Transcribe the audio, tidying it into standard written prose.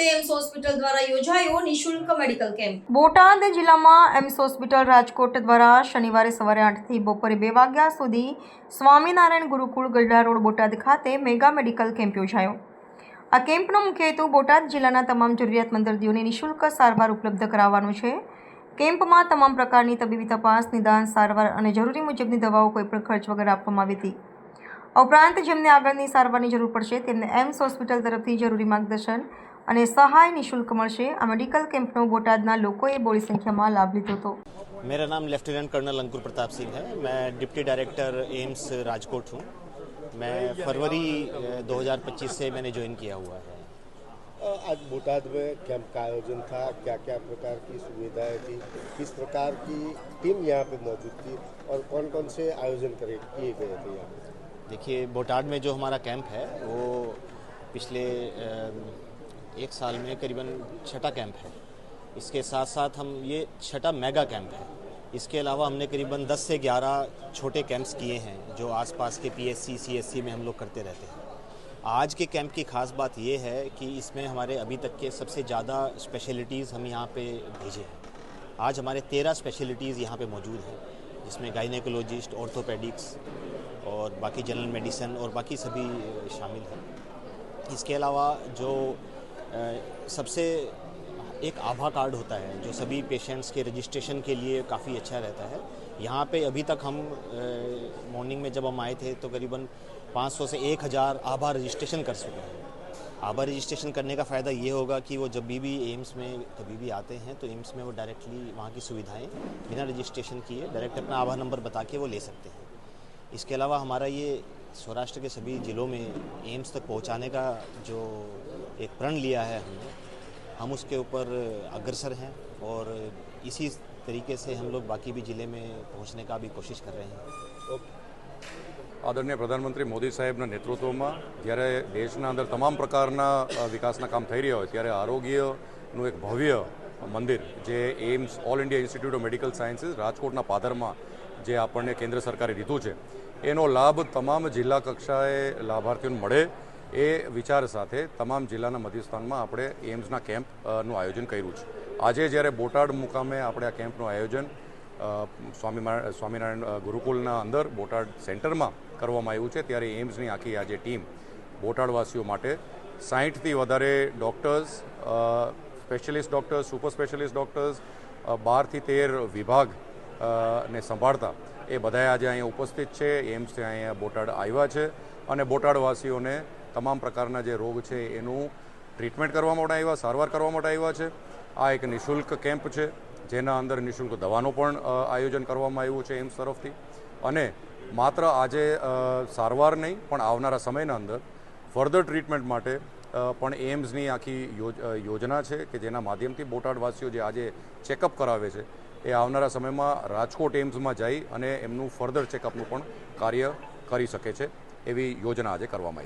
ખાતે AIIMS hospital દ્વારા યોજાયો નિઃશુલ્ક મેડિકલ કેમ્પ। બોટાદ જિલ્લામાં એમ્સ હોસ્પિટલ રાજકોટ દ્વારા શનિવારે સવારે 8 થી બપોરે 2 વાગ્યા સુધી સ્વામિનારાયણ ગુરુકુળ ગઢડા રોડ બોટાદ ખાતે મેગા મેડિકલ કેમ્પ યોજાયો। આ કેમ્પનો મુખ્ય હેતુ બોટાદ જિલ્લાના તમામ જરૂરિયાતમંદ દર્દીઓને નિઃશુલ્ક સારવાર ઉપલબ્ધ કરાવવાનો છે। કેમ્પમાં તમામ પ્રકારની તબીબી તપાસ, નિદાન, સારવાર અને જરૂરી મુજબની દવાઓ કોઈપણ ખર્ચ વગર આપવામાં આવી હતી। ઉપરાંત જેમને આગળની સારવારની જરૂર પડશે તેમને એમ્સ હોસ્પિટલ તરફથી જરૂરી માર્ગદર્શન અને સહાય નિઃશુલ્ક મળશે। આ મેડિકલ કેમ્પનો બોટાદના લોકોએ બહોળી સંખ્યામાં લાભ લીધો હતો। मेरा नाम लेफ्टिनेंट कर्नल अंकुर प्रताप सिंह है। मैं डिप्टी डायरेक्टर एम्स राजकोट हूँ। मैं फरवरी 2025 से मैंने ज्वाइन किया हुआ है। आज बोटाद में कैंप का आयोजन था, क्या क्या प्रकार की सुविधाएं थी, किस प्रकार की टीम यहाँ पे मौजूद थी और कौन कौन से आयोजन किए गए थे यहाँ पे? देखिए, बोटाद में जो हमारा कैंप है वो पिछले एक साल में करीबन 6ठा कैंप है। इसके साथ साथ हम ये 6ठा मेगा कैंप है। इसके अलावा हमने करीबन 10 से 11 छोटे कैंप्स किए हैं जो आसपास के पीएचसी सीएचसी में हम लोग करते रहते हैं। आज के कैंप की खास बात ये है कि इसमें हमारे अभी तक के सबसे ज़्यादा स्पेशलिटीज़ हम यहाँ पे भेजे हैं। आज हमारे 13 स्पेशलिटीज़ यहाँ पे मौजूद हैं, जिसमें गायनेकोलॉजिस्ट, ऑर्थोपेडिक्स और बाकी जनरल मेडिसिन और बाकी सभी शामिल हैं। इसके अलावा जो सबसे एक आभा कार्ड होता है जो सभी पेशेंट्स के रजिस्ट्रेशन के लिए काफ़ी अच्छा रहता है। यहाँ पे अभी तक हम मॉर्निंग में जब हम आए थे तो करीबन 500 से 1000 आभा रजिस्ट्रेशन कर चुके हैं। आभा रजिस्ट्रेशन करने का फ़ायदा ये होगा कि वो जब भी एम्स में कभी भी आते हैं तो एम्स में वो डायरेक्टली वहाँ की सुविधाएं बिना रजिस्ट्रेशन किए डायरेक्ट अपना आभा नंबर बता के वो ले सकते हैं। इसके अलावा हमारा ये सौराष्ट्र के सभी ज़िलों में एम्स तक पहुँचाने का जो एक प्रण लिया है हम उसके ऊपर अग्रसर हैं और इसी तरीके से हम लोग बाकी भी ज़िले में पहुँचने का भी कोशिश कर रहे हैं। आदरणीय प्रधानमंत्री मोदी साहेबના નેતૃત્વમાં જ્યારે દેશના અંદર તમામ પ્રકારના વિકાસના કામ થઈ રહ્યા હોય ત્યારે આરોગ્યનું એક ભવ્ય મંદિર જે AIIMS all India institute of medical sciences રાજકોટના પાદરમાં જે આપણને કેન્દ્ર સરકારે દીધું છે એનો લાભ તમામ જિલ્લા કક્ષાએ લાભાર્થીઓને મળે એ વિચાર સાથે તમામ જિલ્લાના મધ્યસ્થાનમાં આપણે એમ્સના કેમ્પનું આયોજન કર્યું છે। આજે જ્યારે બોટાદ મુકામે આપણે આ કેમ્પનું આયોજન સ્વામિનારાયણ ગુરુકુલના અંદર બોટાદ સેન્ટરમાં કરવામાં આવ્યું છે ત્યારે એમ્સની આખી આજે ટીમ બોટાદવાસીઓ માટે 60થી વધારે doctors, specialist doctors, super specialist doctors, 12થી 13 વિભાગ ને સંભાળતા એ બધાએ આજે અહીંયા ઉપસ્થિત છે। એમ્સથી અહીંયા બોટાદ આવ્યા છે અને બોટાદવાસીઓને તમામ પ્રકારના જે રોગ છે એનું ટ્રીટમેન્ટ કરવા માટે આવ્યા, સારવાર કરવા માટે આવ્યા છે। આ એક નિઃશુલ્ક કેમ્પ છે જેના અંદર નિઃશુલ્ક દવાનું પણ આયોજન કરવામાં આવ્યું છે એમ્સ તરફથી અને માત્ર આજે સારવાર નહીં પણ આવનારા સમયના અંદર ફર્ધર ટ્રીટમેન્ટ માટે પણ એમ્સની આખી યોજના છે કે જેના માધ્યમથી બોટાદવાસીઓ જે આજે ચેકઅપ કરાવે છે એ આવનારા સમયમાં રાજકોટ એમ્સમાં જઈ અને એમનું ફર્ધર ચેકઅપનું પણ કાર્ય કરી શકે છે એવી યોજના આજે કરવામાં આવી।